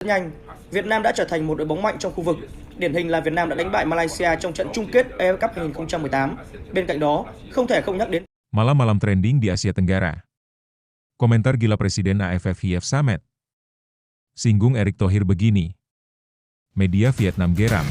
Nhanh, Việt Nam đã trở thành một đội bóng mạnh trong khu vực. Điển hình là Việt Nam đã đánh bại Malaysia trong trận chung kết AFF Cup 2018. Bên cạnh đó, không thể không nhắc đến Malam-malam trending di Asia Tenggara. Komentar gila Presiden AFF Hief Samet. Singgung Erick Thohir begini. Media Vietnam geram.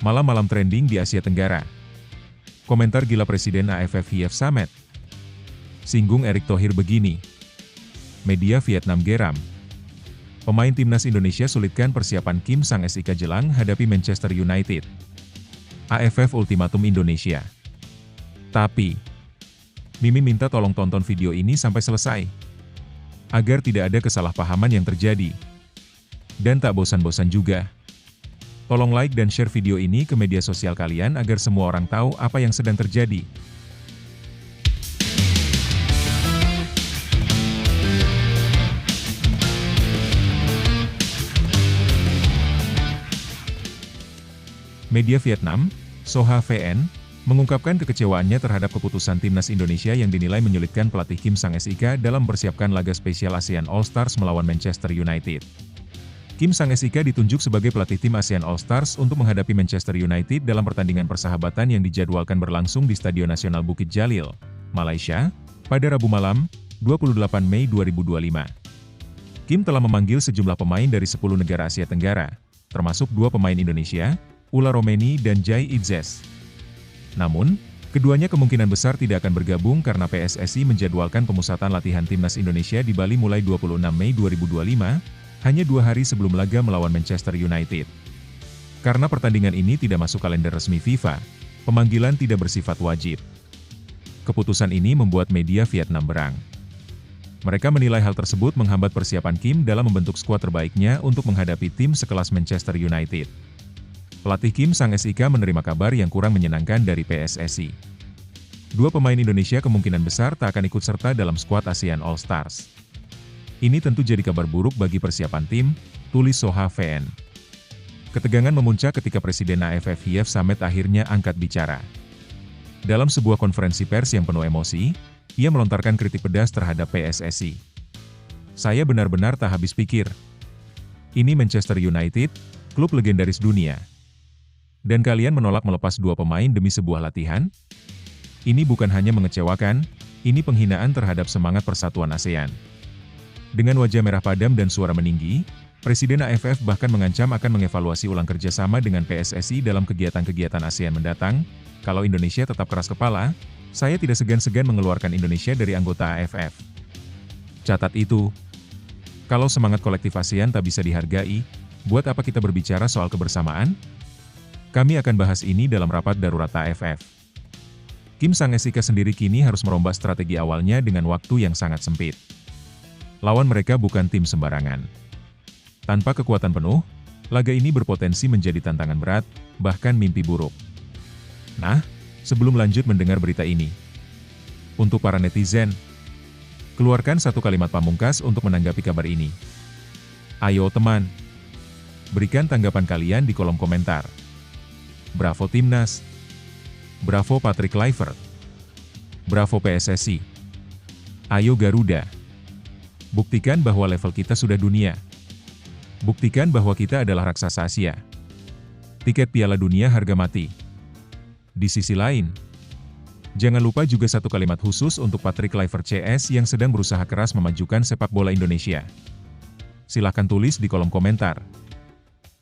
Malam-malam trending di Asia Tenggara. Komentar gila Presiden AFF Hief Samet. Singgung Erick Thohir begini. Media Vietnam geram. Pemain timnas Indonesia sulitkan persiapan Kim Sang SIK jelang hadapi Manchester United. AFF ultimatum Indonesia. Tapi, Mimin minta tolong tonton video ini sampai selesai. Agar tidak ada kesalahpahaman yang terjadi. Dan tak bosan-bosan juga. Tolong like dan share video ini ke media sosial kalian agar semua orang tahu apa yang sedang terjadi. Media Vietnam, Soha VN, mengungkapkan kekecewaannya terhadap keputusan timnas Indonesia yang dinilai menyulitkan pelatih Kim Sang SIK dalam mempersiapkan laga spesial ASEAN All Stars melawan Manchester United. Kim Sang SIK ditunjuk sebagai pelatih tim ASEAN All Stars untuk menghadapi Manchester United dalam pertandingan persahabatan yang dijadwalkan berlangsung di Stadion Nasional Bukit Jalil, Malaysia, pada Rabu malam, 28 Mei 2025. Kim telah memanggil sejumlah pemain dari 10 negara Asia Tenggara, termasuk 2 pemain Indonesia, Ula Romeni dan Jai Itzes. Namun, keduanya kemungkinan besar tidak akan bergabung karena PSSI menjadwalkan pemusatan latihan timnas Indonesia di Bali mulai 26 Mei 2025, hanya 2 hari sebelum laga melawan Manchester United. Karena pertandingan ini tidak masuk kalender resmi FIFA, pemanggilan tidak bersifat wajib. Keputusan ini membuat media Vietnam berang. Mereka menilai hal tersebut menghambat persiapan Kim dalam membentuk skuad terbaiknya untuk menghadapi tim sekelas Manchester United. Pelatih Kim Sang SIK menerima kabar yang kurang menyenangkan dari PSSI. 2 pemain Indonesia kemungkinan besar tak akan ikut serta dalam skuad ASEAN All Stars. Ini tentu jadi kabar buruk bagi persiapan tim, tulis Soha VN. Ketegangan memuncak ketika Presiden AFF Hief Samet akhirnya angkat bicara. Dalam sebuah konferensi pers yang penuh emosi, ia melontarkan kritik pedas terhadap PSSI. Saya benar-benar tak habis pikir. Ini Manchester United, klub legendaris dunia. Dan kalian menolak melepas 2 pemain demi sebuah latihan? Ini bukan hanya mengecewakan, ini penghinaan terhadap semangat persatuan ASEAN. Dengan wajah merah padam dan suara meninggi, Presiden AFF bahkan mengancam akan mengevaluasi ulang kerjasama dengan PSSI dalam kegiatan-kegiatan ASEAN mendatang. Kalau Indonesia tetap keras kepala, saya tidak segan-segan mengeluarkan Indonesia dari anggota AFF. Catat itu. Kalau semangat kolektif ASEAN tak bisa dihargai, buat apa kita berbicara soal kebersamaan? Kami akan bahas ini dalam rapat darurat AFF. Kim Sang SIK sendiri kini harus merombak strategi awalnya dengan waktu yang sangat sempit. Lawan mereka bukan tim sembarangan. Tanpa kekuatan penuh, laga ini berpotensi menjadi tantangan berat, bahkan mimpi buruk. Nah, sebelum lanjut mendengar berita ini, untuk para netizen, keluarkan satu kalimat pamungkas untuk menanggapi kabar ini. Ayo teman, berikan tanggapan kalian di kolom komentar. Bravo Timnas, bravo Patrick Kluivert, bravo PSSI, ayo Garuda. Buktikan bahwa level kita sudah dunia. Buktikan bahwa kita adalah raksasa Asia. Tiket Piala Dunia harga mati. Di sisi lain, jangan lupa juga satu kalimat khusus untuk Patrick Kluivert CS yang sedang berusaha keras memajukan sepak bola Indonesia. Silahkan tulis di kolom komentar.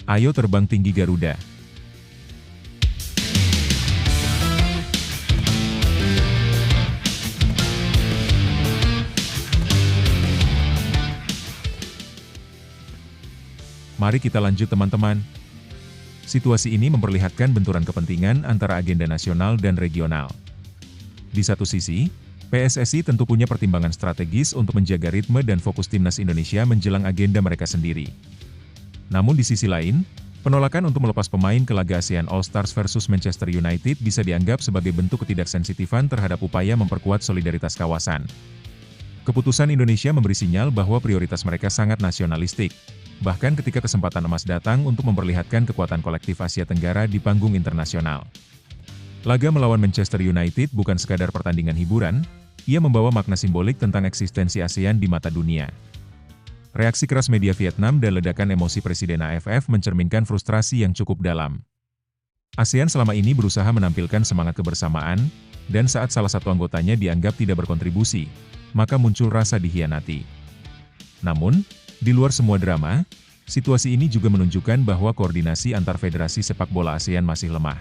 Ayo terbang tinggi Garuda. Mari kita lanjut teman-teman. Situasi ini memperlihatkan benturan kepentingan antara agenda nasional dan regional. Di satu sisi, PSSI tentu punya pertimbangan strategis untuk menjaga ritme dan fokus timnas Indonesia menjelang agenda mereka sendiri. Namun di sisi lain, penolakan untuk melepas pemain ke laga ASEAN All Stars versus Manchester United bisa dianggap sebagai bentuk ketidaksensitifan terhadap upaya memperkuat solidaritas kawasan. Keputusan Indonesia memberi sinyal bahwa prioritas mereka sangat nasionalistik, bahkan ketika kesempatan emas datang untuk memperlihatkan kekuatan kolektif Asia Tenggara di panggung internasional. Laga melawan Manchester United bukan sekadar pertandingan hiburan, ia membawa makna simbolik tentang eksistensi ASEAN di mata dunia. Reaksi keras media Vietnam dan ledakan emosi Presiden AFF mencerminkan frustrasi yang cukup dalam. ASEAN selama ini berusaha menampilkan semangat kebersamaan, dan saat salah satu anggotanya dianggap tidak berkontribusi, maka muncul rasa dikhianati. Namun, di luar semua drama, situasi ini juga menunjukkan bahwa koordinasi antar federasi sepak bola ASEAN masih lemah.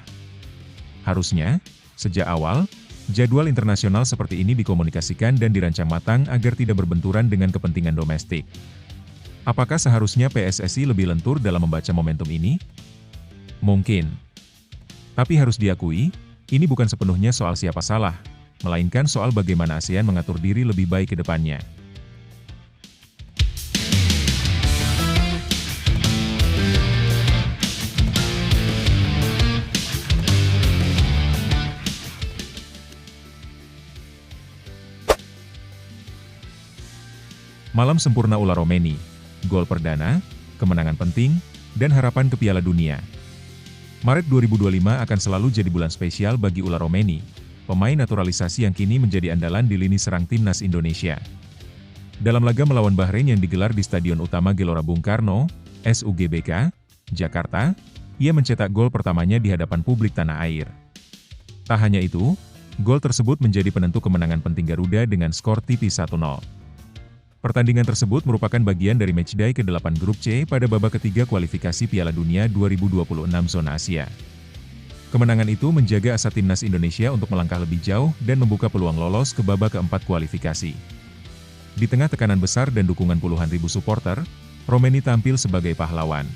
Harusnya, sejak awal, jadwal internasional seperti ini dikomunikasikan dan dirancang matang agar tidak berbenturan dengan kepentingan domestik. Apakah seharusnya PSSI lebih lentur dalam membaca momentum ini? Mungkin. Tapi harus diakui, ini bukan sepenuhnya soal siapa salah, melainkan soal bagaimana ASEAN mengatur diri lebih baik ke depannya. Malam sempurna Ula Romeni, gol perdana, kemenangan penting, dan harapan ke Piala Dunia. Maret 2025 akan selalu jadi bulan spesial bagi Ula Romeni, pemain naturalisasi yang kini menjadi andalan di lini serang timnas Indonesia. Dalam laga melawan Bahrain yang digelar di Stadion Utama Gelora Bung Karno, SUGBK, Jakarta, ia mencetak gol pertamanya di hadapan publik tanah air. Tak hanya itu, gol tersebut menjadi penentu kemenangan penting Garuda dengan skor tipis 1-0. Pertandingan tersebut merupakan bagian dari matchday ke-8 Grup C pada babak ketiga kualifikasi Piala Dunia 2026 zona Asia. Kemenangan itu menjaga asa timnas Indonesia untuk melangkah lebih jauh dan membuka peluang lolos ke babak keempat kualifikasi. Di tengah tekanan besar dan dukungan puluhan ribu supporter, Romeni tampil sebagai pahlawan.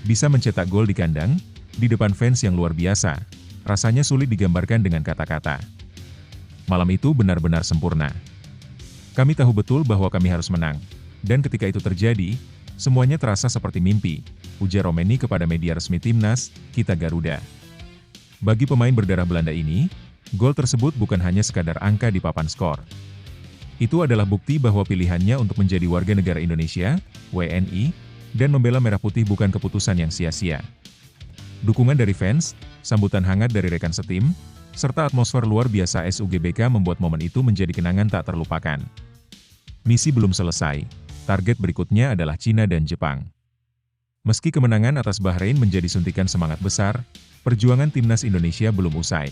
Bisa mencetak gol di kandang, di depan fans yang luar biasa, rasanya sulit digambarkan dengan kata-kata. Malam itu benar-benar sempurna. Kami tahu betul bahwa kami harus menang, dan ketika itu terjadi, semuanya terasa seperti mimpi, ujar Romeni kepada media resmi timnas, Kita Garuda. Bagi pemain berdarah Belanda ini, gol tersebut bukan hanya sekadar angka di papan skor. Itu adalah bukti bahwa pilihannya untuk menjadi warga negara Indonesia, WNI, dan membela Merah Putih bukan keputusan yang sia-sia. Dukungan dari fans, sambutan hangat dari rekan setim, serta atmosfer luar biasa SUGBK membuat momen itu menjadi kenangan tak terlupakan. Misi belum selesai, target berikutnya adalah Cina dan Jepang. Meski kemenangan atas Bahrain menjadi suntikan semangat besar, perjuangan timnas Indonesia belum usai.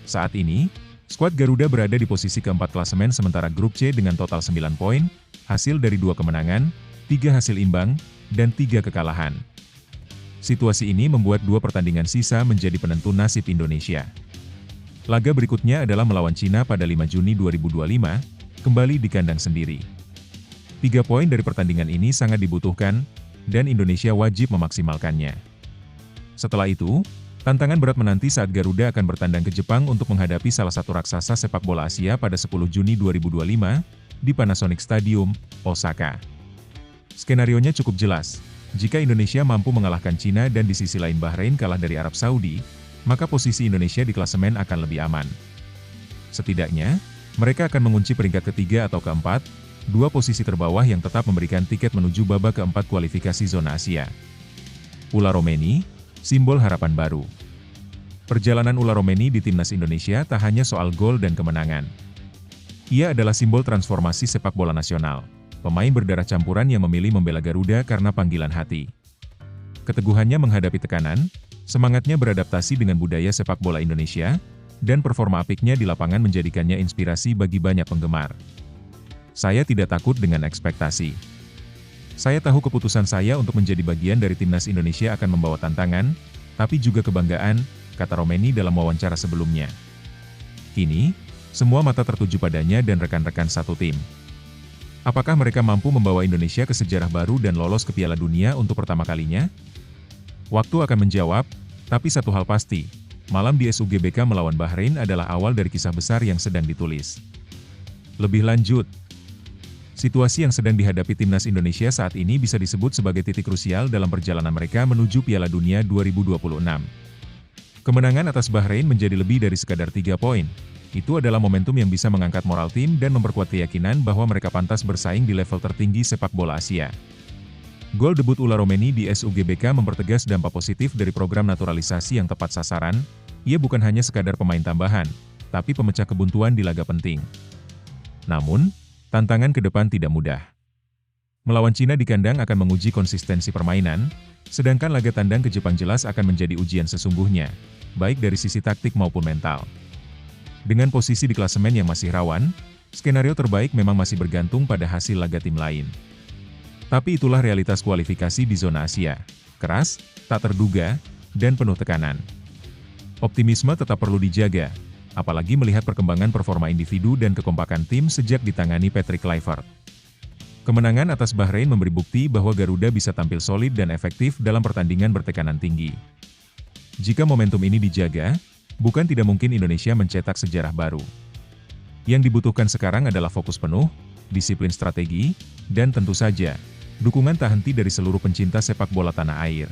Saat ini, skuad Garuda berada di posisi keempat klasemen sementara Grup C dengan total 9 poin, hasil dari 2 kemenangan, 3 hasil imbang, dan 3 kekalahan. Situasi ini membuat 2 pertandingan sisa menjadi penentu nasib Indonesia. Laga berikutnya adalah melawan Cina pada 5 Juni 2025, kembali di kandang sendiri. 3 poin dari pertandingan ini sangat dibutuhkan, dan Indonesia wajib memaksimalkannya. Setelah itu, tantangan berat menanti saat Garuda akan bertandang ke Jepang untuk menghadapi salah satu raksasa sepak bola Asia pada 10 Juni 2025, di Panasonic Stadium, Osaka. Skenarionya cukup jelas, jika Indonesia mampu mengalahkan Cina dan di sisi lain Bahrain kalah dari Arab Saudi, maka posisi Indonesia di klasemen akan lebih aman. Setidaknya, mereka akan mengunci peringkat ketiga atau keempat, 2 posisi terbawah yang tetap memberikan tiket menuju babak keempat kualifikasi zona Asia. Ula Romeni, simbol harapan baru. Perjalanan Ula Romeni di timnas Indonesia tak hanya soal gol dan kemenangan. Ia adalah simbol transformasi sepak bola nasional, pemain berdarah campuran yang memilih membela Garuda karena panggilan hati. Keteguhannya menghadapi tekanan, semangatnya beradaptasi dengan budaya sepak bola Indonesia, dan performa apiknya di lapangan menjadikannya inspirasi bagi banyak penggemar. Saya tidak takut dengan ekspektasi. Saya tahu keputusan saya untuk menjadi bagian dari timnas Indonesia akan membawa tantangan, tapi juga kebanggaan, kata Romeni dalam wawancara sebelumnya. Kini, semua mata tertuju padanya dan rekan-rekan satu tim. Apakah mereka mampu membawa Indonesia ke sejarah baru dan lolos ke Piala Dunia untuk pertama kalinya? Waktu akan menjawab, tapi satu hal pasti, malam di SUGBK melawan Bahrain adalah awal dari kisah besar yang sedang ditulis. Lebih lanjut, situasi yang sedang dihadapi timnas Indonesia saat ini bisa disebut sebagai titik krusial dalam perjalanan mereka menuju Piala Dunia 2026. Kemenangan atas Bahrain menjadi lebih dari sekadar 3 poin. Itu adalah momentum yang bisa mengangkat moral tim dan memperkuat keyakinan bahwa mereka pantas bersaing di level tertinggi sepak bola Asia. Gol debut Ula Romeni di SUGBK mempertegas dampak positif dari program naturalisasi yang tepat sasaran. Ia bukan hanya sekadar pemain tambahan, tapi pemecah kebuntuan di laga penting. Namun, tantangan ke depan tidak mudah. Melawan Cina di kandang akan menguji konsistensi permainan, sedangkan laga tandang ke Jepang jelas akan menjadi ujian sesungguhnya, baik dari sisi taktik maupun mental. Dengan posisi di klasemen yang masih rawan, skenario terbaik memang masih bergantung pada hasil laga tim lain. Tapi itulah realitas kualifikasi di zona Asia. Keras, tak terduga, dan penuh tekanan. Optimisme tetap perlu dijaga, apalagi melihat perkembangan performa individu dan kekompakan tim sejak ditangani Patrick Kluivert. Kemenangan atas Bahrain memberi bukti bahwa Garuda bisa tampil solid dan efektif dalam pertandingan bertekanan tinggi. Jika momentum ini dijaga, bukan tidak mungkin Indonesia mencetak sejarah baru. Yang dibutuhkan sekarang adalah fokus penuh, disiplin strategi, dan tentu saja, dukungan tak henti dari seluruh pencinta sepak bola tanah air.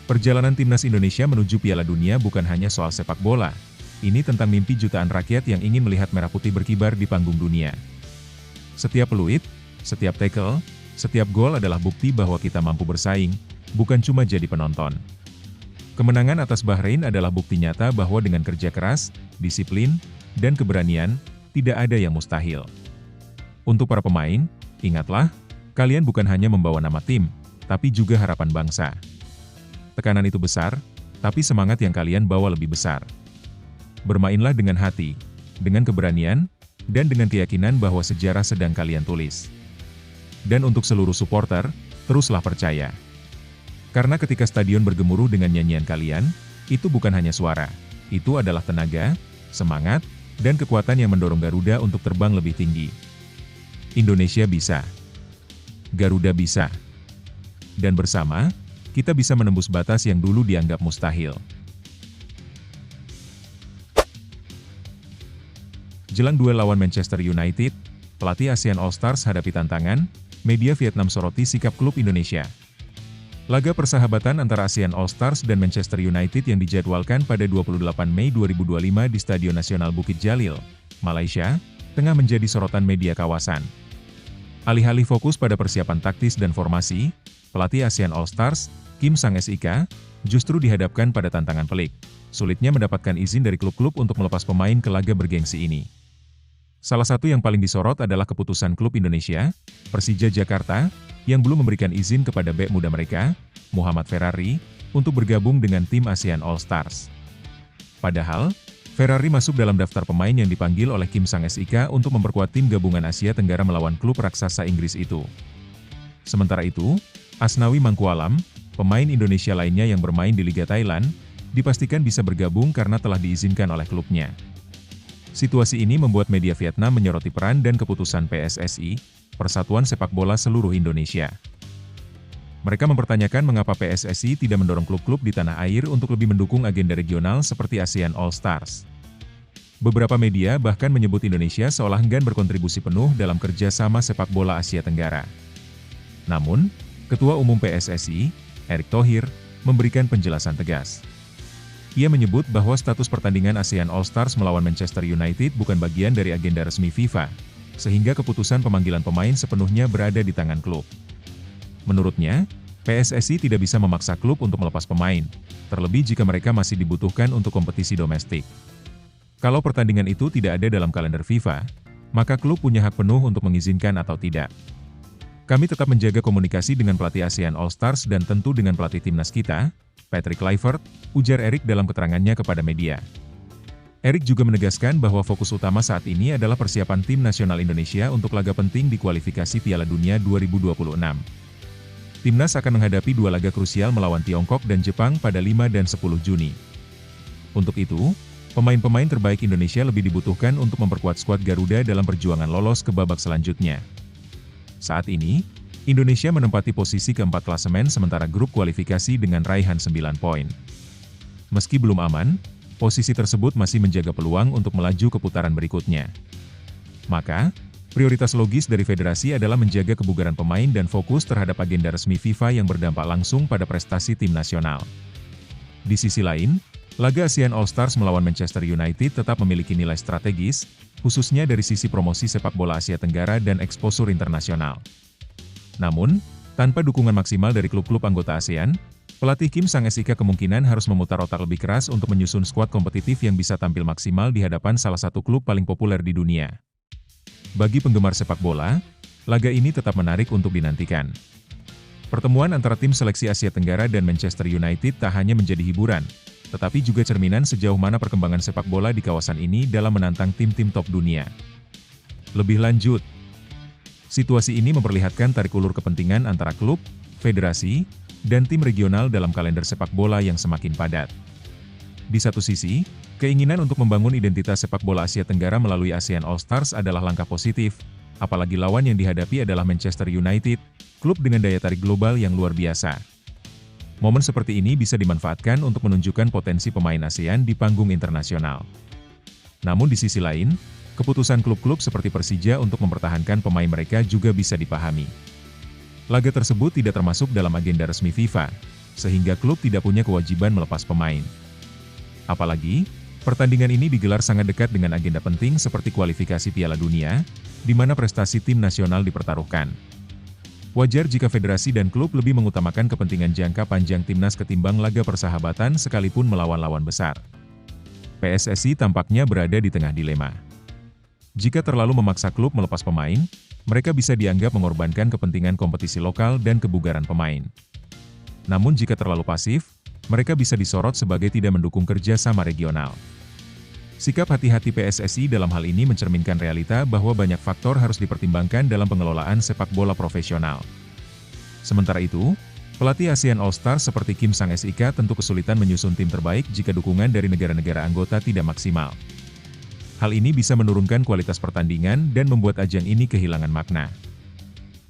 Perjalanan timnas Indonesia menuju Piala Dunia bukan hanya soal sepak bola. Ini tentang mimpi jutaan rakyat yang ingin melihat merah putih berkibar di panggung dunia. Setiap peluit, setiap tackle, setiap gol adalah bukti bahwa kita mampu bersaing, bukan cuma jadi penonton. Kemenangan atas Bahrain adalah bukti nyata bahwa dengan kerja keras, disiplin, dan keberanian, tidak ada yang mustahil. Untuk para pemain, ingatlah, kalian bukan hanya membawa nama tim, tapi juga harapan bangsa. Tekanan itu besar, tapi semangat yang kalian bawa lebih besar. Bermainlah dengan hati, dengan keberanian, dan dengan keyakinan bahwa sejarah sedang kalian tulis. Dan untuk seluruh supporter, teruslah percaya. Karena ketika stadion bergemuruh dengan nyanyian kalian, itu bukan hanya suara, itu adalah tenaga, semangat, dan kekuatan yang mendorong Garuda untuk terbang lebih tinggi. Indonesia bisa. Garuda bisa. Dan bersama, kita bisa menembus batas yang dulu dianggap mustahil. Jelang duel lawan Manchester United, pelatih ASEAN All Stars hadapi tantangan, media Vietnam soroti sikap klub Indonesia. Laga persahabatan antara ASEAN All Stars dan Manchester United yang dijadwalkan pada 28 Mei 2025 di Stadion Nasional Bukit Jalil, Malaysia, tengah menjadi sorotan media kawasan. Alih-alih fokus pada persiapan taktis dan formasi, pelatih ASEAN All Stars, Kim Sang-SIK, justru dihadapkan pada tantangan pelik. Sulitnya mendapatkan izin dari klub-klub untuk melepas pemain ke laga bergengsi ini. Salah satu yang paling disorot adalah keputusan klub Indonesia, Persija Jakarta, yang belum memberikan izin kepada bek muda mereka, Muhammad Ferrari, untuk bergabung dengan tim ASEAN All Stars. Padahal, Ferrari masuk dalam daftar pemain yang dipanggil oleh Kim Sang-SIK untuk memperkuat tim gabungan Asia Tenggara melawan klub raksasa Inggris itu. Sementara itu, Asnawi Mangkualam, pemain Indonesia lainnya yang bermain di Liga Thailand, dipastikan bisa bergabung karena telah diizinkan oleh klubnya. Situasi ini membuat media Vietnam menyoroti peran dan keputusan PSSI, Persatuan Sepak Bola Seluruh Indonesia. Mereka mempertanyakan mengapa PSSI tidak mendorong klub-klub di tanah air untuk lebih mendukung agenda regional seperti ASEAN All Stars. Beberapa media bahkan menyebut Indonesia seolah enggan berkontribusi penuh dalam kerjasama sepak bola Asia Tenggara. Namun, Ketua Umum PSSI, Erick Thohir, memberikan penjelasan tegas. Ia menyebut bahwa status pertandingan ASEAN All Stars melawan Manchester United bukan bagian dari agenda resmi FIFA, sehingga keputusan pemanggilan pemain sepenuhnya berada di tangan klub. Menurutnya, PSSI tidak bisa memaksa klub untuk melepas pemain, terlebih jika mereka masih dibutuhkan untuk kompetisi domestik. Kalau pertandingan itu tidak ada dalam kalender FIFA, maka klub punya hak penuh untuk mengizinkan atau tidak. Kami tetap menjaga komunikasi dengan pelatih ASEAN All Stars dan tentu dengan pelatih timnas kita, Patrick Kluivert, ujar Erick dalam keterangannya kepada media. Erick juga menegaskan bahwa fokus utama saat ini adalah persiapan tim nasional Indonesia untuk laga penting di kualifikasi Piala Dunia 2026. Timnas akan menghadapi dua laga krusial melawan Tiongkok dan Jepang pada 5 dan 10 Juni. Untuk itu, pemain-pemain terbaik Indonesia lebih dibutuhkan untuk memperkuat skuad Garuda dalam perjuangan lolos ke babak selanjutnya. Saat ini, Indonesia menempati posisi keempat klasemen sementara grup kualifikasi dengan raihan 9 poin. Meski belum aman, posisi tersebut masih menjaga peluang untuk melaju ke putaran berikutnya. Maka, prioritas logis dari federasi adalah menjaga kebugaran pemain dan fokus terhadap agenda resmi FIFA yang berdampak langsung pada prestasi tim nasional. Di sisi lain, Laga ASEAN All-Stars melawan Manchester United tetap memiliki nilai strategis, khususnya dari sisi promosi sepak bola Asia Tenggara dan eksposur internasional. Namun, tanpa dukungan maksimal dari klub-klub anggota ASEAN, pelatih Kim Sang-SIK kemungkinan harus memutar otak lebih keras untuk menyusun skuad kompetitif yang bisa tampil maksimal di hadapan salah satu klub paling populer di dunia. Bagi penggemar sepak bola, laga ini tetap menarik untuk dinantikan. Pertemuan antara tim seleksi Asia Tenggara dan Manchester United tak hanya menjadi hiburan, tetapi juga cerminan sejauh mana perkembangan sepak bola di kawasan ini dalam menantang tim-tim top dunia. Lebih lanjut, situasi ini memperlihatkan tarik ulur kepentingan antara klub, federasi, dan tim regional dalam kalender sepak bola yang semakin padat. Di satu sisi, keinginan untuk membangun identitas sepak bola Asia Tenggara melalui ASEAN All-Stars adalah langkah positif, apalagi lawan yang dihadapi adalah Manchester United, klub dengan daya tarik global yang luar biasa. Momen seperti ini bisa dimanfaatkan untuk menunjukkan potensi pemain ASEAN di panggung internasional. Namun di sisi lain, keputusan klub-klub seperti Persija untuk mempertahankan pemain mereka juga bisa dipahami. Laga tersebut tidak termasuk dalam agenda resmi FIFA, sehingga klub tidak punya kewajiban melepas pemain. Apalagi, pertandingan ini digelar sangat dekat dengan agenda penting seperti kualifikasi Piala Dunia, di mana prestasi tim nasional dipertaruhkan. Wajar jika federasi dan klub lebih mengutamakan kepentingan jangka panjang timnas ketimbang laga persahabatan sekalipun melawan lawan besar. PSSI tampaknya berada di tengah dilema. Jika terlalu memaksa klub melepas pemain, mereka bisa dianggap mengorbankan kepentingan kompetisi lokal dan kebugaran pemain. Namun jika terlalu pasif, mereka bisa disorot sebagai tidak mendukung kerja sama regional. Sikap hati-hati PSSI dalam hal ini mencerminkan realita bahwa banyak faktor harus dipertimbangkan dalam pengelolaan sepak bola profesional. Sementara itu, pelatih ASEAN All-Stars seperti Kim Sang-SIK tentu kesulitan menyusun tim terbaik jika dukungan dari negara-negara anggota tidak maksimal. Hal ini bisa menurunkan kualitas pertandingan dan membuat ajang ini kehilangan makna.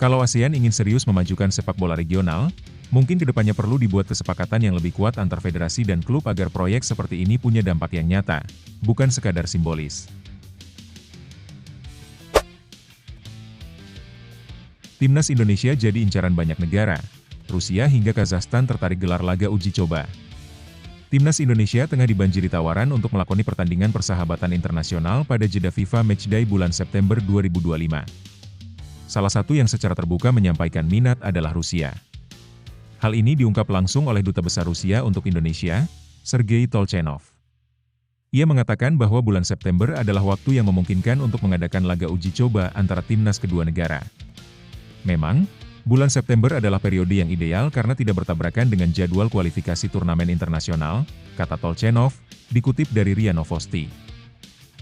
Kalau ASEAN ingin serius memajukan sepak bola regional, mungkin kedepannya perlu dibuat kesepakatan yang lebih kuat antar federasi dan klub agar proyek seperti ini punya dampak yang nyata, bukan sekadar simbolis. Timnas Indonesia jadi incaran banyak negara. Rusia hingga Kazakhstan tertarik gelar laga uji coba. Timnas Indonesia tengah dibanjiri tawaran untuk melakoni pertandingan persahabatan internasional pada jeda FIFA Matchday bulan September 2025. Salah satu yang secara terbuka menyampaikan minat adalah Rusia. Hal ini diungkap langsung oleh Duta Besar Rusia untuk Indonesia, Sergei Tolchenov. Ia mengatakan bahwa bulan September adalah waktu yang memungkinkan untuk mengadakan laga uji coba antara timnas kedua negara. Memang, bulan September adalah periode yang ideal karena tidak bertabrakan dengan jadwal kualifikasi turnamen internasional, kata Tolchenov, dikutip dari RIA Novosti.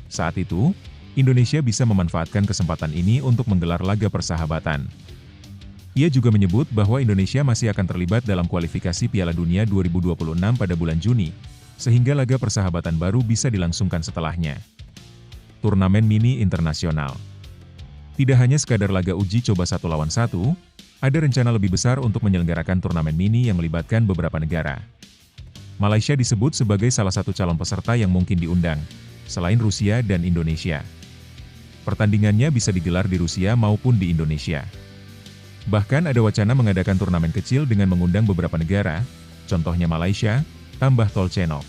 Saat itu, Indonesia bisa memanfaatkan kesempatan ini untuk menggelar laga persahabatan. Ia juga menyebut bahwa Indonesia masih akan terlibat dalam kualifikasi Piala Dunia 2026 pada bulan Juni, sehingga laga persahabatan baru bisa dilangsungkan setelahnya. Turnamen mini internasional. Tidak hanya sekadar laga uji coba 1 lawan 1, ada rencana lebih besar untuk menyelenggarakan turnamen mini yang melibatkan beberapa negara. Malaysia disebut sebagai salah satu calon peserta yang mungkin diundang, selain Rusia dan Indonesia. Pertandingannya bisa digelar di Rusia maupun di Indonesia. Bahkan ada wacana mengadakan turnamen kecil dengan mengundang beberapa negara, contohnya Malaysia, tambah Tolchenov.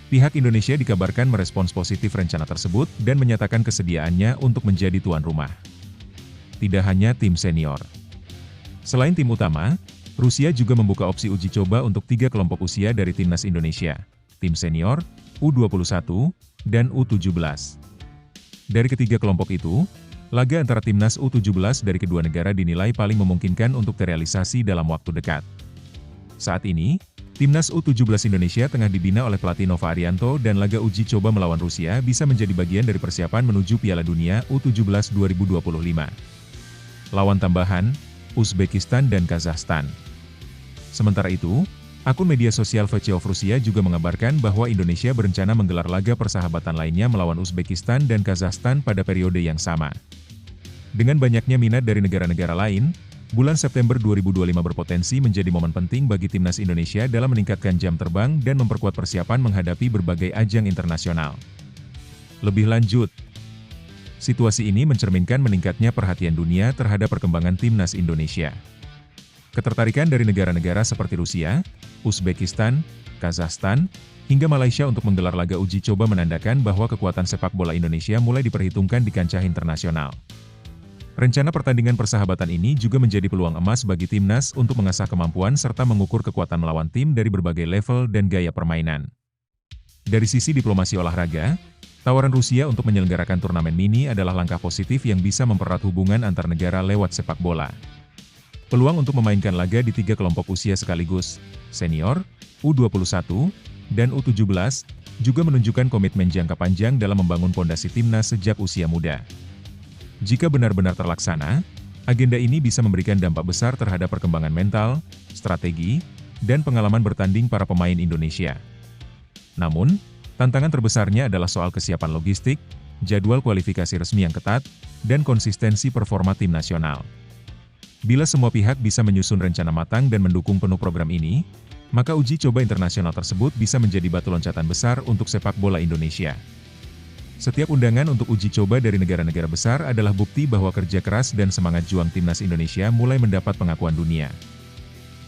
Pihak Indonesia dikabarkan merespons positif rencana tersebut dan menyatakan kesediaannya untuk menjadi tuan rumah. Tidak hanya tim senior. Selain tim utama, Rusia juga membuka opsi uji coba untuk 3 kelompok usia dari timnas Indonesia, tim senior, U21, dan U17. Dari ketiga kelompok itu, laga antara timnas U17 dari kedua negara dinilai paling memungkinkan untuk terrealisasi dalam waktu dekat. Saat ini, timnas U17 Indonesia tengah dibina oleh pelatih Nova Arianto dan laga uji coba melawan Rusia bisa menjadi bagian dari persiapan menuju Piala Dunia U17 2025. Lawan tambahan, Uzbekistan dan Kazakhstan. Sementara itu, akun media sosial VC of Rusia juga mengabarkan bahwa Indonesia berencana menggelar laga persahabatan lainnya melawan Uzbekistan dan Kazakhstan pada periode yang sama. Dengan banyaknya minat dari negara-negara lain, bulan September 2025 berpotensi menjadi momen penting bagi timnas Indonesia dalam meningkatkan jam terbang dan memperkuat persiapan menghadapi berbagai ajang internasional. Lebih lanjut, situasi ini mencerminkan meningkatnya perhatian dunia terhadap perkembangan timnas Indonesia. Ketertarikan dari negara-negara seperti Rusia, Uzbekistan, Kazakhstan, hingga Malaysia untuk menggelar laga uji coba menandakan bahwa kekuatan sepak bola Indonesia mulai diperhitungkan di kancah internasional. Rencana pertandingan persahabatan ini juga menjadi peluang emas bagi timnas untuk mengasah kemampuan serta mengukur kekuatan melawan tim dari berbagai level dan gaya permainan. Dari sisi diplomasi olahraga, tawaran Rusia untuk menyelenggarakan turnamen mini adalah langkah positif yang bisa mempererat hubungan antar negara lewat sepak bola. Peluang untuk memainkan laga di 3 kelompok usia sekaligus, senior, U21, dan U17, juga menunjukkan komitmen jangka panjang dalam membangun pondasi timnas sejak usia muda. Jika benar-benar terlaksana, agenda ini bisa memberikan dampak besar terhadap perkembangan mental, strategi, dan pengalaman bertanding para pemain Indonesia. Namun, tantangan terbesarnya adalah soal kesiapan logistik, jadwal kualifikasi resmi yang ketat, dan konsistensi performa tim nasional. Bila semua pihak bisa menyusun rencana matang dan mendukung penuh program ini, maka uji coba internasional tersebut bisa menjadi batu loncatan besar untuk sepak bola Indonesia. Setiap undangan untuk uji coba dari negara-negara besar adalah bukti bahwa kerja keras dan semangat juang timnas Indonesia mulai mendapat pengakuan dunia.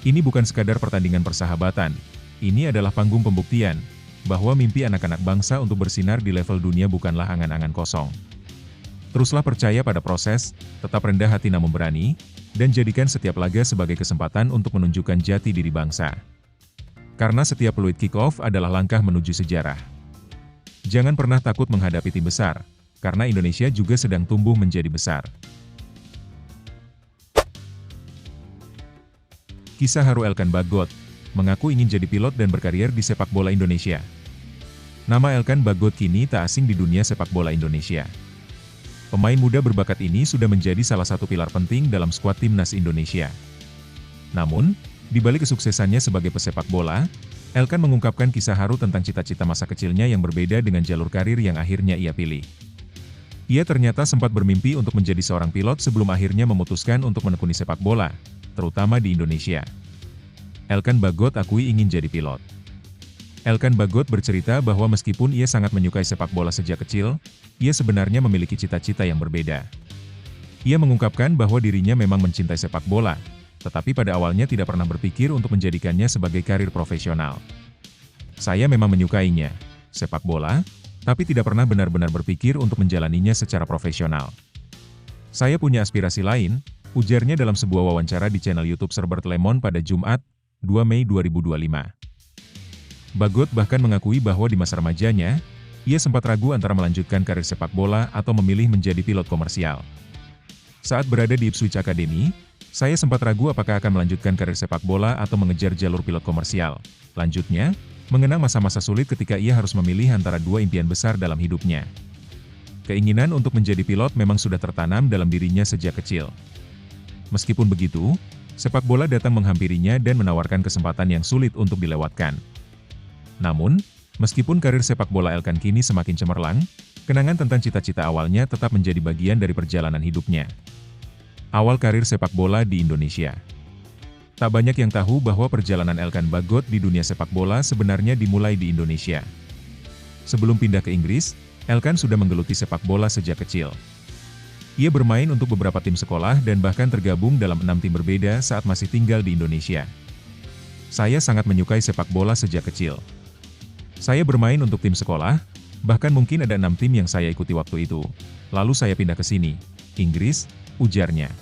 Ini bukan sekadar pertandingan persahabatan, ini adalah panggung pembuktian bahwa mimpi anak-anak bangsa untuk bersinar di level dunia bukanlah angan-angan kosong. Teruslah percaya pada proses, tetap rendah hati namun berani, dan jadikan setiap laga sebagai kesempatan untuk menunjukkan jati diri bangsa. Karena setiap peluit kick-off adalah langkah menuju sejarah. Jangan pernah takut menghadapi tim besar, karena Indonesia juga sedang tumbuh menjadi besar. Kisah haru Elkan Bagot, mengaku ingin jadi pilot dan berkarir di sepak bola Indonesia. Nama Elkan Bagot kini tak asing di dunia sepak bola Indonesia. Pemain muda berbakat ini sudah menjadi salah satu pilar penting dalam skuad timnas Indonesia. Namun, di balik kesuksesannya sebagai pesepak bola, Elkan mengungkapkan kisah haru tentang cita-cita masa kecilnya yang berbeda dengan jalur karir yang akhirnya ia pilih. Ia ternyata sempat bermimpi untuk menjadi seorang pilot sebelum akhirnya memutuskan untuk menekuni sepak bola, terutama di Indonesia. Elkan Bagot akui ingin jadi pilot. Elkan Bagot bercerita bahwa meskipun ia sangat menyukai sepak bola sejak kecil, ia sebenarnya memiliki cita-cita yang berbeda. Ia mengungkapkan bahwa dirinya memang mencintai sepak bola, tetapi pada awalnya tidak pernah berpikir untuk menjadikannya sebagai karir profesional. Saya memang menyukainya, sepak bola, tapi tidak pernah benar-benar berpikir untuk menjalaninya secara profesional. Saya punya aspirasi lain, ujarnya dalam sebuah wawancara di channel YouTube Serbert Lemon pada Jumat, 2 Mei 2025. Bagot bahkan mengakui bahwa di masa remajanya, ia sempat ragu antara melanjutkan karir sepak bola atau memilih menjadi pilot komersial. Saat berada di Ipswich Academy, saya sempat ragu apakah akan melanjutkan karir sepak bola atau mengejar jalur pilot komersial. Lanjutnya, mengenang masa-masa sulit ketika ia harus memilih antara dua impian besar dalam hidupnya. Keinginan untuk menjadi pilot memang sudah tertanam dalam dirinya sejak kecil. Meskipun begitu, sepak bola datang menghampirinya dan menawarkan kesempatan yang sulit untuk dilewatkan. Namun, meskipun karir sepak bola Elkan kini semakin cemerlang, kenangan tentang cita-cita awalnya tetap menjadi bagian dari perjalanan hidupnya. Awal karir sepak bola di Indonesia. Tak banyak yang tahu bahwa perjalanan Elkan Bagot di dunia sepak bola sebenarnya dimulai di Indonesia. Sebelum pindah ke Inggris, Elkan sudah menggeluti sepak bola sejak kecil. Ia bermain untuk beberapa tim sekolah dan bahkan tergabung dalam 6 tim berbeda saat masih tinggal di Indonesia. Saya sangat menyukai sepak bola sejak kecil. Saya bermain untuk tim sekolah, bahkan mungkin ada 6 tim yang saya ikuti waktu itu. Lalu saya pindah ke sini, Inggris, ujarnya.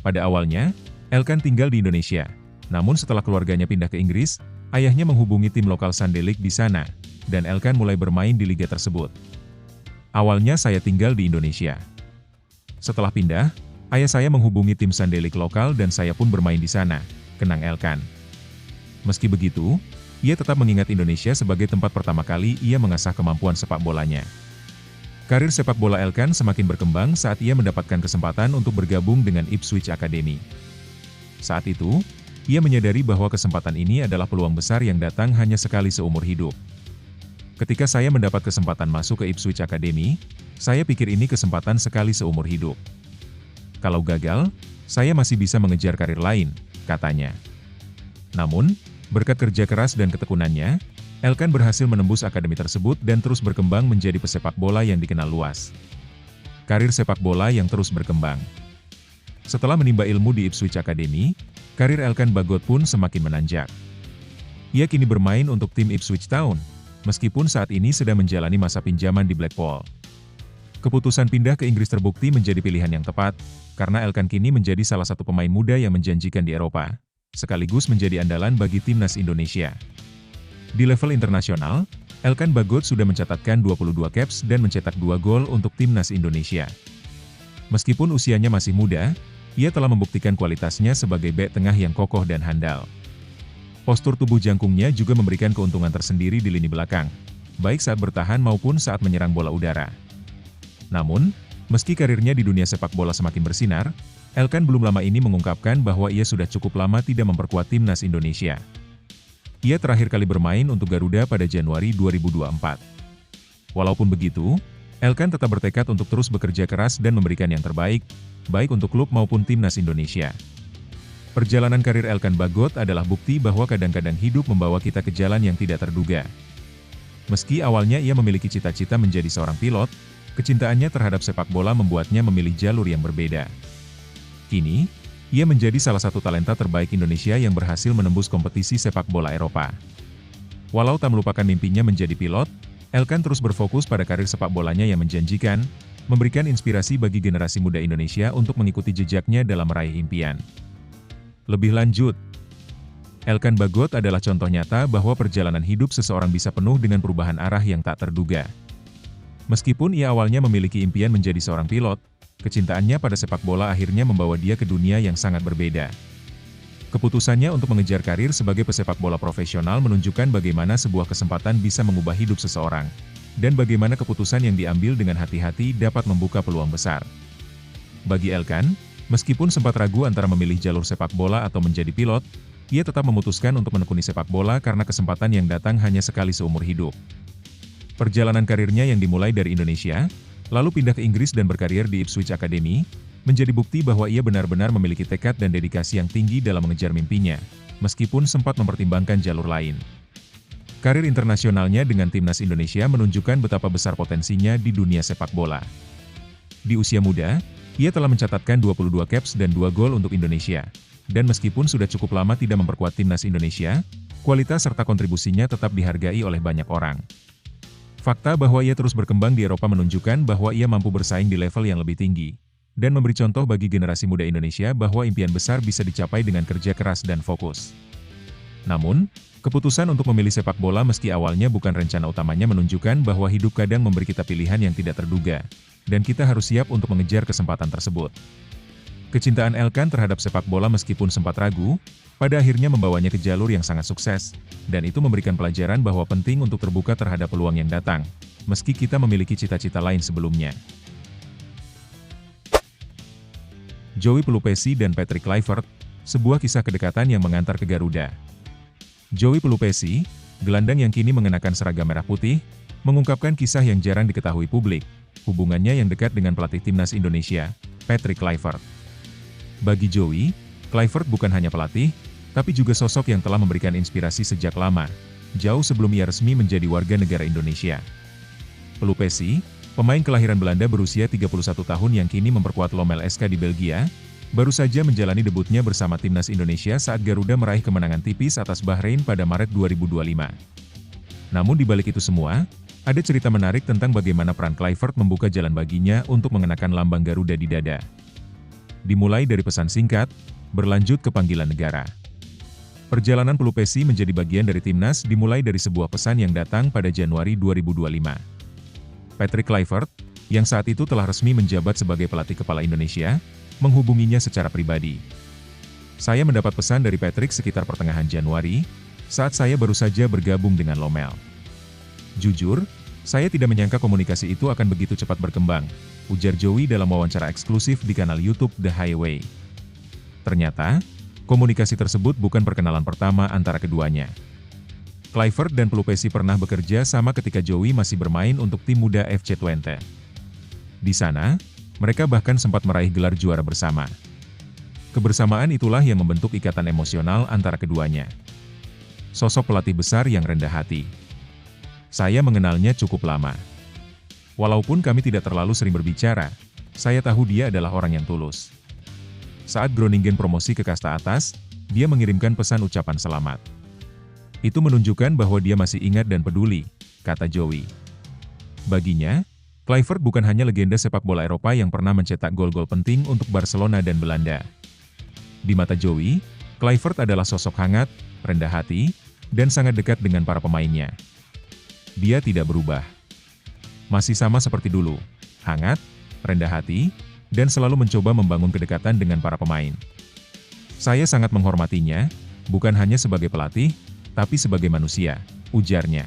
Pada awalnya, Elkan tinggal di Indonesia. Namun setelah keluarganya pindah ke Inggris, ayahnya menghubungi tim lokal Sunday League di sana, dan Elkan mulai bermain di liga tersebut. Awalnya saya tinggal di Indonesia. Setelah pindah, ayah saya menghubungi tim Sunday League lokal dan saya pun bermain di sana, kenang Elkan. Meski begitu, ia tetap mengingat Indonesia sebagai tempat pertama kali ia mengasah kemampuan sepak bolanya. Karir sepak bola Elkan semakin berkembang saat ia mendapatkan kesempatan untuk bergabung dengan Ipswich Academy. Saat itu, ia menyadari bahwa kesempatan ini adalah peluang besar yang datang hanya sekali seumur hidup. Ketika saya mendapat kesempatan masuk ke Ipswich Academy, saya pikir ini kesempatan sekali seumur hidup. Kalau gagal, saya masih bisa mengejar karir lain, katanya. Namun, berkat kerja keras dan ketekunannya, Elkan berhasil menembus akademi tersebut dan terus berkembang menjadi pesepak bola yang dikenal luas. Karir sepak bola yang terus berkembang. Setelah menimba ilmu di Ipswich Academy, karir Elkan Bagot pun semakin menanjak. Ia kini bermain untuk tim Ipswich Town, meskipun saat ini sedang menjalani masa pinjaman di Blackpool. Keputusan pindah ke Inggris terbukti menjadi pilihan yang tepat, karena Elkan kini menjadi salah satu pemain muda yang menjanjikan di Eropa, sekaligus menjadi andalan bagi timnas Indonesia. Di level internasional, Elkan Bagot sudah mencatatkan 22 caps dan mencetak 2 gol untuk timnas Indonesia. Meskipun usianya masih muda, ia telah membuktikan kualitasnya sebagai bek tengah yang kokoh dan handal. Postur tubuh jangkungnya juga memberikan keuntungan tersendiri di lini belakang, baik saat bertahan maupun saat menyerang bola udara. Namun, meski karirnya di dunia sepak bola semakin bersinar, Elkan belum lama ini mengungkapkan bahwa ia sudah cukup lama tidak memperkuat timnas Indonesia. Ia terakhir kali bermain untuk Garuda pada Januari 2024. Walaupun begitu, Elkan tetap bertekad untuk terus bekerja keras dan memberikan yang terbaik, baik untuk klub maupun timnas Indonesia. Perjalanan karir Elkan Bagot adalah bukti bahwa kadang-kadang hidup membawa kita ke jalan yang tidak terduga. Meski awalnya ia memiliki cita-cita menjadi seorang pilot, kecintaannya terhadap sepak bola membuatnya memilih jalur yang berbeda. Kini, ia menjadi salah satu talenta terbaik Indonesia yang berhasil menembus kompetisi sepak bola Eropa. Walau tak melupakan mimpinya menjadi pilot, Elkan terus berfokus pada karir sepak bolanya yang menjanjikan, memberikan inspirasi bagi generasi muda Indonesia untuk mengikuti jejaknya dalam meraih impian. Lebih lanjut, Elkan Bagot adalah contoh nyata bahwa perjalanan hidup seseorang bisa penuh dengan perubahan arah yang tak terduga. Meskipun ia awalnya memiliki impian menjadi seorang pilot, kecintaannya pada sepak bola akhirnya membawa dia ke dunia yang sangat berbeda. Keputusannya untuk mengejar karir sebagai pesepak bola profesional menunjukkan bagaimana sebuah kesempatan bisa mengubah hidup seseorang, dan bagaimana keputusan yang diambil dengan hati-hati dapat membuka peluang besar. Bagi Elkan, meskipun sempat ragu antara memilih jalur sepak bola atau menjadi pilot, ia tetap memutuskan untuk menekuni sepak bola karena kesempatan yang datang hanya sekali seumur hidup. Perjalanan karirnya yang dimulai dari Indonesia, lalu pindah ke Inggris dan berkarir di Ipswich Academy, menjadi bukti bahwa ia benar-benar memiliki tekad dan dedikasi yang tinggi dalam mengejar mimpinya, meskipun sempat mempertimbangkan jalur lain. Karir internasionalnya dengan timnas Indonesia menunjukkan betapa besar potensinya di dunia sepak bola. Di usia muda, ia telah mencatatkan 22 caps dan 2 gol untuk Indonesia, dan meskipun sudah cukup lama tidak memperkuat timnas Indonesia, kualitas serta kontribusinya tetap dihargai oleh banyak orang. Fakta bahwa ia terus berkembang di Eropa menunjukkan bahwa ia mampu bersaing di level yang lebih tinggi, dan memberi contoh bagi generasi muda Indonesia bahwa impian besar bisa dicapai dengan kerja keras dan fokus. Namun, keputusan untuk memilih sepak bola meski awalnya bukan rencana utamanya menunjukkan bahwa hidup kadang memberi kita pilihan yang tidak terduga, dan kita harus siap untuk mengejar kesempatan tersebut. Kecintaan Elkan terhadap sepak bola meskipun sempat ragu, pada akhirnya membawanya ke jalur yang sangat sukses, dan itu memberikan pelajaran bahwa penting untuk terbuka terhadap peluang yang datang, meski kita memiliki cita-cita lain sebelumnya. Joey Pelupesi dan Patrick Kluivert, sebuah kisah kedekatan yang mengantar ke Garuda. Joey Pelupesi, gelandang yang kini mengenakan seragam merah putih, mengungkapkan kisah yang jarang diketahui publik, hubungannya yang dekat dengan pelatih timnas Indonesia, Patrick Kluivert. Bagi Joey, Kluivert bukan hanya pelatih, tapi juga sosok yang telah memberikan inspirasi sejak lama, jauh sebelum ia resmi menjadi warga negara Indonesia. Pelupesi, pemain kelahiran Belanda berusia 31 tahun yang kini memperkuat Lommel SK di Belgia, baru saja menjalani debutnya bersama timnas Indonesia saat Garuda meraih kemenangan tipis atas Bahrain pada Maret 2025. Namun di balik itu semua, ada cerita menarik tentang bagaimana peran Kluivert membuka jalan baginya untuk mengenakan lambang Garuda di dada. Dimulai dari pesan singkat, berlanjut ke panggilan negara. Perjalanan Pelupesi menjadi bagian dari timnas dimulai dari sebuah pesan yang datang pada Januari 2025. Patrick Kluivert, yang saat itu telah resmi menjabat sebagai pelatih kepala Indonesia, menghubunginya secara pribadi. Saya mendapat pesan dari Patrick sekitar pertengahan Januari, saat saya baru saja bergabung dengan Lommel. Jujur, saya tidak menyangka komunikasi itu akan begitu cepat berkembang, ujar Joey dalam wawancara eksklusif di kanal YouTube The Highway. Ternyata, komunikasi tersebut bukan perkenalan pertama antara keduanya. Kluivert dan Pelupesi pernah bekerja sama ketika Joey masih bermain untuk tim muda FC Twente. Di sana, mereka bahkan sempat meraih gelar juara bersama. Kebersamaan itulah yang membentuk ikatan emosional antara keduanya. Sosok pelatih besar yang rendah hati. Saya mengenalnya cukup lama. Walaupun kami tidak terlalu sering berbicara, saya tahu dia adalah orang yang tulus. Saat Groningen promosi ke kasta atas, dia mengirimkan pesan ucapan selamat. Itu menunjukkan bahwa dia masih ingat dan peduli, kata Joey. Baginya, Kluivert bukan hanya legenda sepak bola Eropa yang pernah mencetak gol-gol penting untuk Barcelona dan Belanda. Di mata Joey, Kluivert adalah sosok hangat, rendah hati, dan sangat dekat dengan para pemainnya. Dia tidak berubah. Masih sama seperti dulu, hangat, rendah hati, dan selalu mencoba membangun kedekatan dengan para pemain. Saya sangat menghormatinya, bukan hanya sebagai pelatih, tapi sebagai manusia, ujarnya.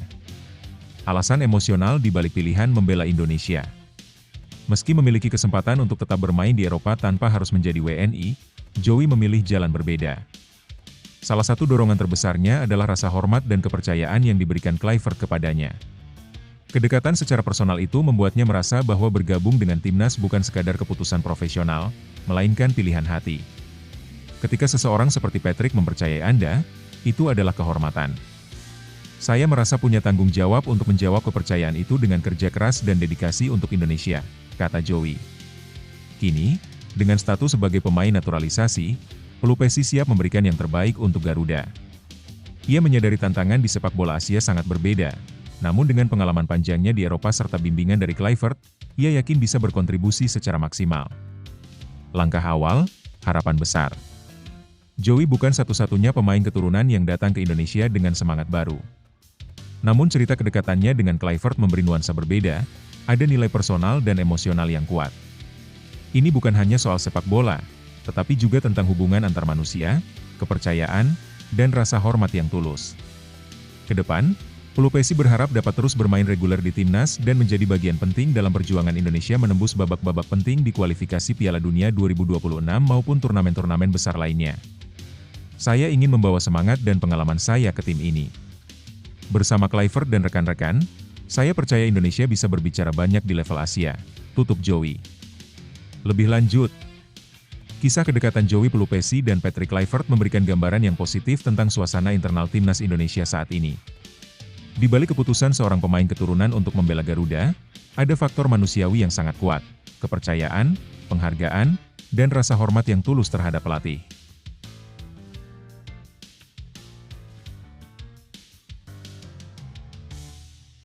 Alasan emosional di balik pilihan membela Indonesia. Meski memiliki kesempatan untuk tetap bermain di Eropa tanpa harus menjadi WNI, Joey memilih jalan berbeda. Salah satu dorongan terbesarnya adalah rasa hormat dan kepercayaan yang diberikan Kluivert kepadanya. Kedekatan secara personal itu membuatnya merasa bahwa bergabung dengan timnas bukan sekadar keputusan profesional, melainkan pilihan hati. Ketika seseorang seperti Patrick mempercayai Anda, itu adalah kehormatan. Saya merasa punya tanggung jawab untuk menjawab kepercayaan itu dengan kerja keras dan dedikasi untuk Indonesia, kata Joey. Kini, dengan status sebagai pemain naturalisasi, Pelupesi siap memberikan yang terbaik untuk Garuda. Ia menyadari tantangan di sepak bola Asia sangat berbeda, namun dengan pengalaman panjangnya di Eropa serta bimbingan dari Kluivert, ia yakin bisa berkontribusi secara maksimal. Langkah awal, harapan besar. Joey bukan satu-satunya pemain keturunan yang datang ke Indonesia dengan semangat baru. Namun cerita kedekatannya dengan Kluivert memberi nuansa berbeda, ada nilai personal dan emosional yang kuat. Ini bukan hanya soal sepak bola, tetapi juga tentang hubungan antar manusia, kepercayaan, dan rasa hormat yang tulus. Kedepan, Pelupesi berharap dapat terus bermain reguler di timnas dan menjadi bagian penting dalam perjuangan Indonesia menembus babak-babak penting di kualifikasi Piala Dunia 2026 maupun turnamen-turnamen besar lainnya. Saya ingin membawa semangat dan pengalaman saya ke tim ini. Bersama Kluivert dan rekan-rekan, saya percaya Indonesia bisa berbicara banyak di level Asia, tutup Joey. Lebih lanjut, kisah kedekatan Joey Pelupesi dan Patrick Kluivert memberikan gambaran yang positif tentang suasana internal timnas Indonesia saat ini. Di balik keputusan seorang pemain keturunan untuk membela Garuda, ada faktor manusiawi yang sangat kuat, kepercayaan, penghargaan, dan rasa hormat yang tulus terhadap pelatih.